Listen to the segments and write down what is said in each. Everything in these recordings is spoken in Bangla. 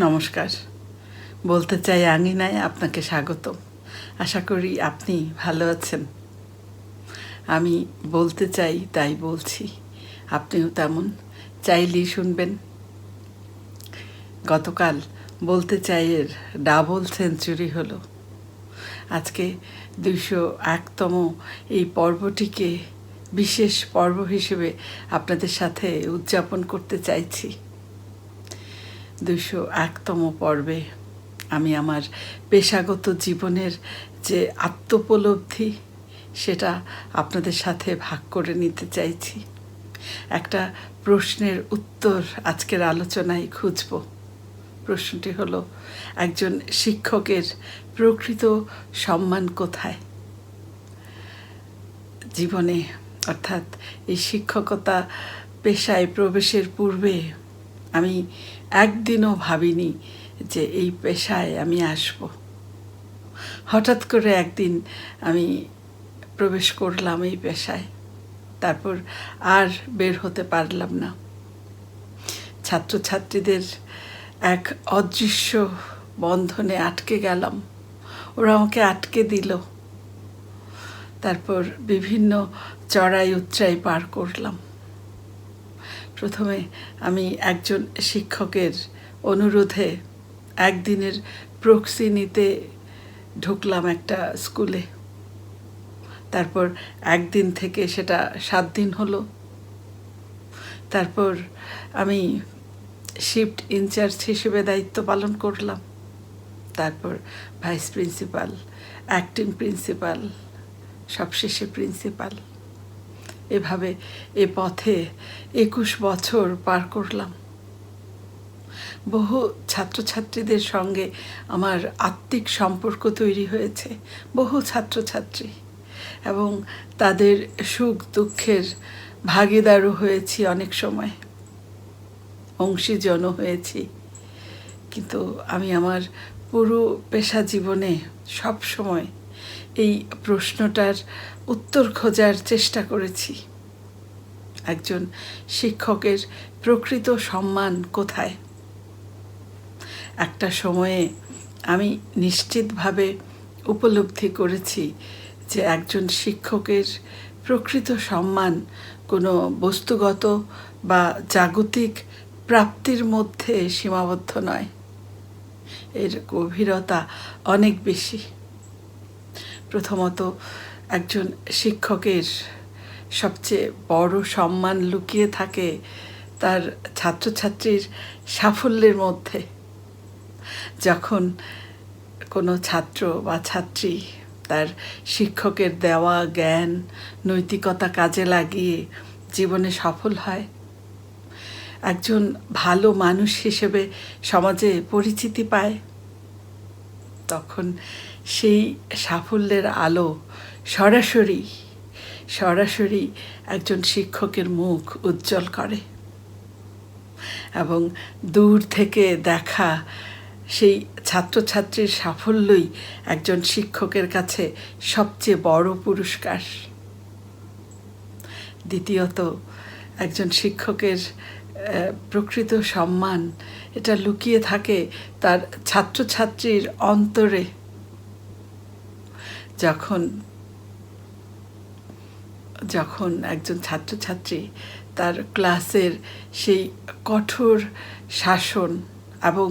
নমস্কার। বলতে চাই আঙিনায় আপনাকে স্বাগতম। আশা করি আপনি ভালো আছেন। আমি বলতে চাই তাই বলছি, আপনিও তেমন চাইলেই শুনবেন। গতকাল বলতে চাইয়ের ডাবল সেঞ্চুরি হলো। আজকে 201তম এই পর্বটিকে বিশেষ পর্ব হিসেবে আপনাদের সাথে উদযাপন করতে চাইছি। 201তম পর্বে আমি আমার পেশাগত জীবনের যে আত্মোপলব্ধি সেটা আপনাদের সাথে ভাগ করে নিতে চাইছি। একটা প্রশ্নের উত্তর আজকের আলোচনায় খুঁজব। প্রশ্নটি হলো, একজন শিক্ষকের প্রকৃত সম্মান কোথায়? জীবনে অর্থাৎ এই শিক্ষকতা পেশায় প্রবেশের পূর্বে আমি একদিনও ভাবিনি যে এই পেশায় আমি আসব। হঠাৎ করে একদিন আমি প্রবেশ করলাম এই পেশায়, তারপর আর বের হতে পারলাম না। ছাত্রছাত্রীদের এক অদৃশ্য বন্ধনে আটকে গেলাম, ওরা আমাকে আটকে দিল। তারপর বিভিন্ন চড়াই উৎরাই পার করলাম। প্রথমে আমি একজন শিক্ষকের অনুরোধে একদিনের প্রক্সি নিতে ঢুকলাম একটা স্কুলে। তারপর একদিন থেকে সেটা 7 দিন হলো। তারপর আমি শিফট ইনচার্জ হিসেবে দায়িত্ব পালন করলাম। তারপর ভাইস প্রিন্সিপাল, অ্যাক্টিং প্রিন্সিপাল, সবশেষে প্রিন্সিপাল। এভাবে এ পথে 21 বছর পার করলাম। বহু ছাত্রছাত্রীদের সঙ্গে আমার আত্মিক সম্পর্ক তৈরি হয়েছে, বহু ছাত্রছাত্রী, এবং তাদের সুখ দুঃখের ভাগিদারও হয়েছি, অনেক সময় অংশীজনও হয়েছি। কিন্তু আমি আমার পুরো পেশা জীবনে সব সময় এই প্রশ্নটার উত্তর খোঁজার চেষ্টা করেছি, একজন শিক্ষকের প্রকৃত সম্মান কোথায়? একটা সময়ে আমি নিশ্চিতভাবে উপলব্ধি করেছি যে একজন শিক্ষকের প্রকৃত সম্মান কোনো বস্তুগত বা জাগতিক প্রাপ্তির মধ্যে সীমাবদ্ধ নয়, এর গভীরতা অনেক বেশি। প্রথমত, একজন শিক্ষকের সবচেয়ে বড় সম্মান লুকিয়ে থাকে তার ছাত্রছাত্রীর সাফল্যের মধ্যে। যখন কোনো ছাত্র বা ছাত্রী তার শিক্ষকের দেওয়া জ্ঞান, নৈতিকতা কাজে লাগিয়ে জীবনে সফল হয়, একজন ভালো মানুষ হিসেবে সমাজে পরিচিতি পায়, তখন সেই সাফল্যের আলো সরাসরি একজন শিক্ষকের মুখ উজ্জ্বল করে, এবং দূর থেকে দেখা সেই ছাত্রছাত্রীর সাফল্যই একজন শিক্ষকের কাছে সবচেয়ে বড় পুরস্কার। দ্বিতীয়ত, একজন শিক্ষকের প্রকৃত সম্মান এটা লুকিয়ে থাকে তার ছাত্রছাত্রীর অন্তরে। যখন একজন ছাত্রছাত্রী তার ক্লাসের সেই কঠোর শাসন এবং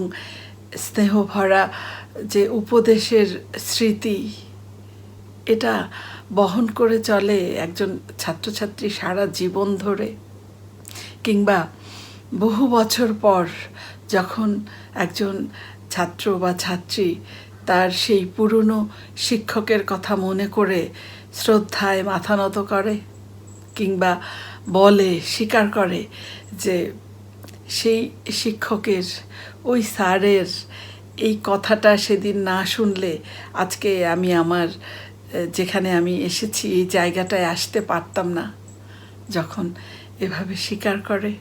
স্নেহভরা যে উপদেশের স্মৃতি এটা বহন করে চলে একজন ছাত্রছাত্রী সারা জীবন ধরে, কিংবা বহু বছর পর যখন একজন ছাত্র বা ছাত্রী তার সেই পুরনো শিক্ষকের কথা মনে করে শ্রদ্ধায় মাথা নত করে, কিংবা বলে, স্বীকার করে যে সেই শিক্ষকের, ওই স্যারের এই কথাটা সেদিন না শুনলে আজকে আমি আমার যেখানে আমি এসেছি এই জায়গাটায় আসতে পারতাম না। যখন এভাবে স্বীকার করে,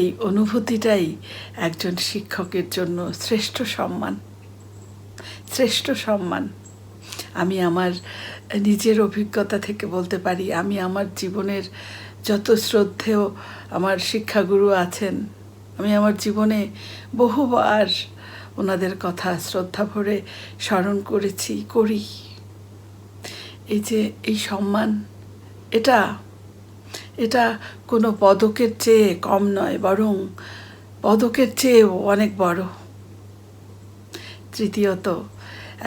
এই অনুভূতিটাই একজন শিক্ষকের জন্য শ্রেষ্ঠ সম্মান। আমি আমার নিজের অভিজ্ঞতা থেকে বলতে পারি, আমি আমার জীবনের যত শ্রদ্ধেয় আমার শিক্ষাগুরু আছেন, আমি আমার জীবনে বহুবার ওনাদের কথা শ্রদ্ধা ভরে স্মরণ করি। এই যে এই সম্মান, এটা এটা কোনো পদকের চেয়ে কম নয়, বরং পদকের চেয়েও অনেক বড়। তৃতীয়ত,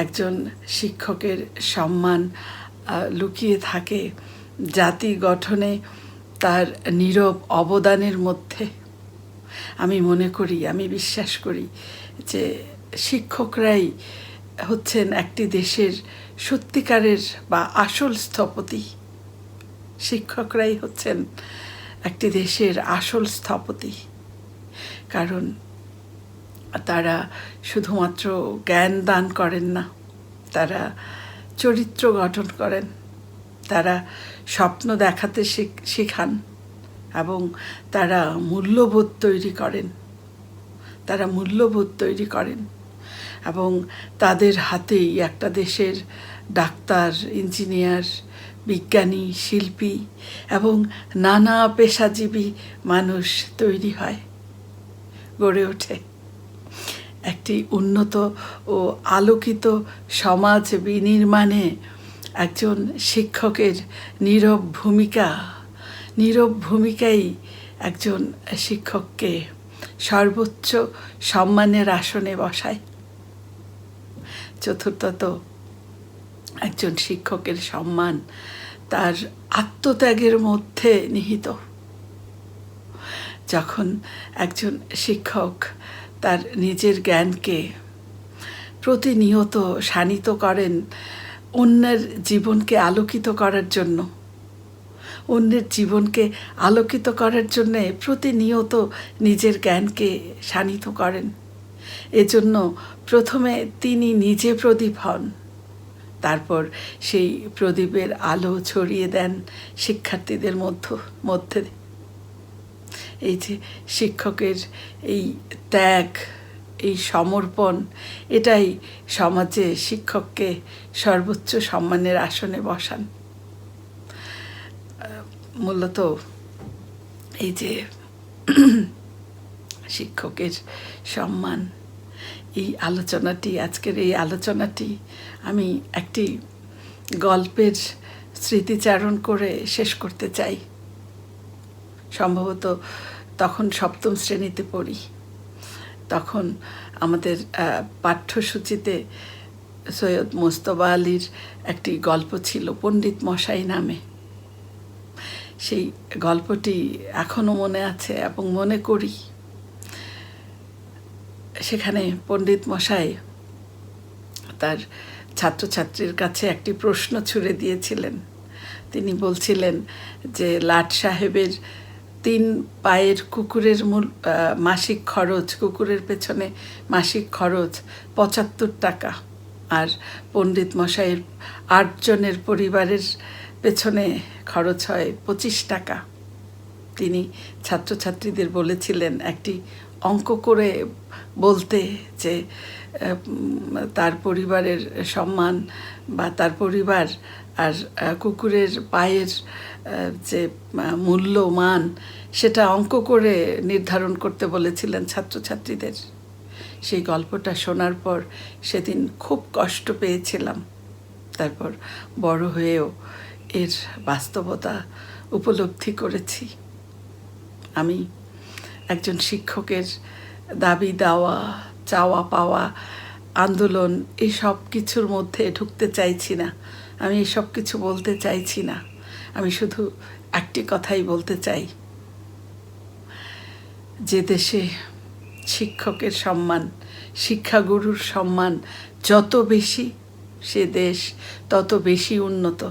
একজন শিক্ষকের সম্মান লুকিয়ে থাকে জাতি গঠনে তার নীরব অবদানের মধ্যে। আমি মনে করি, আমি বিশ্বাস করি যে শিক্ষকরাই হচ্ছেন একটি দেশের সত্যিকারের বা আসল স্থপতি। শিক্ষকরাই হচ্ছেন একটি দেশের আসল স্থপতি, কারণ তারা শুধুমাত্র জ্ঞান দান করেন না, তারা চরিত্র গঠন করেন, তারা স্বপ্ন দেখাতে শেখান এবং তারা মূল্যবোধ তৈরি করেন এবং তাদের হাতেই একটা দেশের ডাক্তার, ইঞ্জিনিয়ার, বিজ্ঞানী, শিল্পী এবং নানা পেশাজীবী মানুষ তৈরি হয়, গড়ে ওঠে। একটি উন্নত ও আলোকিত সমাজ বিনির্মাণে একজন শিক্ষকের নীরব ভূমিকাই একজন শিক্ষককে সর্বোচ্চ সম্মানের আসনে বসায়। চতুর্থত, একজন শিক্ষকের সম্মান তার আত্মত্যাগের মধ্যে নিহিত। যখন একজন শিক্ষক তার নিজের জ্ঞানকে প্রতিনিয়ত শানিত করেন অন্যের জীবনকে আলোকিত করার জন্যে প্রতিনিয়ত নিজের জ্ঞানকে শানিত করেন, এজন্য প্রথমে তিনি নিজে প্রদীপ হন, তারপর সেই প্রদীপের আলো ছড়িয়ে দেন শিক্ষার্থীদের মধ্যে। এই যে শিক্ষকের এই ত্যাগ, এই সমর্পণ, এটাই সমাজে শিক্ষককে সর্বোচ্চ সম্মানের আসনে বসান। মূলত এই যে শিক্ষকের সম্মান, আজকের এই আলোচনাটি আমি একটি গল্পের স্মৃতিচারণ করে শেষ করতে চাই। সম্ভবত তখন সপ্তম শ্রেণীতে পড়ি। তখন আমাদের পাঠ্যসূচিতে সৈয়দ মোস্তফা আলীর একটি গল্প ছিল, পণ্ডিত মশাই নামে। সেই গল্পটি এখনও মনে আছে এবং মনে করি। সেখানে পণ্ডিত মশাই তার ছাত্রছাত্রীর কাছে একটি প্রশ্ন ছুড়ে দিয়েছিলেন। তিনি বলছিলেন যে লাট সাহেবের 3 পায়ের কুকুরের মাসিক খরচ, কুকুরের পেছনে মাসিক খরচ 75 টাকা, আর পণ্ডিত মশাইয়ের 8 জনের পরিবারের পেছনে খরচ হয় 25 টাকা। তিনি ছাত্রছাত্রীদের বলেছিলেন একটি অঙ্ক করে বলতে, যে তার পরিবারের সম্মান বা তার পরিবার আর কুকুরের পায়ের যে মূল্যমান, সেটা অঙ্ক করে নির্ধারণ করতে বলেছিলেন ছাত্রছাত্রীদের। সেই গল্পটা শোনার পর সেদিন খুব কষ্ট পেয়েছিলাম। তারপর বড় হয়েও এর বাস্তবতা উপলব্ধি করেছি। আমি একজন শিক্ষকের দাবি দাওয়া, চাওয়া পাওয়া, আন্দোলন, এই সব কিছুর মধ্যে ঢুকতে চাইছি না। আমি এসব কিছু বলতে চাইছি না। আমি শুধু একটি কথাই বলতে চাই, যে দেশে শিক্ষকের সম্মান, শিক্ষাগুরুর সম্মান যত বেশি, সে দেশ তত বেশি উন্নত।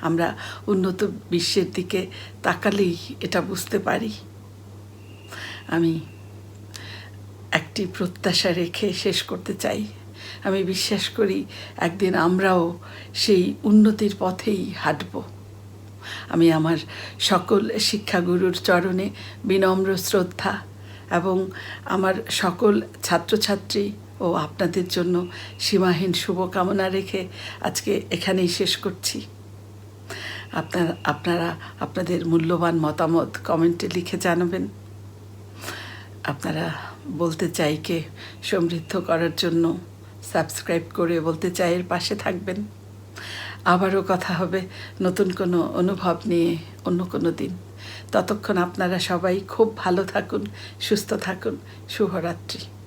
আমরা উন্নত বিশ্বের দিকে তাকালেই এটা বুঝতে পারি। আমি একটি প্রত্যাশা রেখে শেষ করতে চাই। আমি বিশ্বাস করি একদিন আমরাও সেই উন্নতির পথেই হাঁটব। আমি আমার সকল শিক্ষাগুরুর চরণে বিনম্র শ্রদ্ধা এবং আমার সকল ছাত্রছাত্রী ও আপনাদের জন্য সীমাহীন শুভকামনা রেখে আজকে এখানেই শেষ করছি। আপনারা আপনাদের মূল্যবান মতামত কমেন্টে লিখে জানাবেন। আপনারা বলতে চাইকে সমৃদ্ধ করার জন্য সাবস্ক্রাইব করে বলতে চাইয়ের পাশে থাকবেন। আবারও কথা হবে নতুন কোনো অনুভব নিয়ে অন্য কোনো দিন। ততক্ষণ আপনারা সবাই খুব ভালো থাকুন, সুস্থ থাকুন। শুভরাত্রি।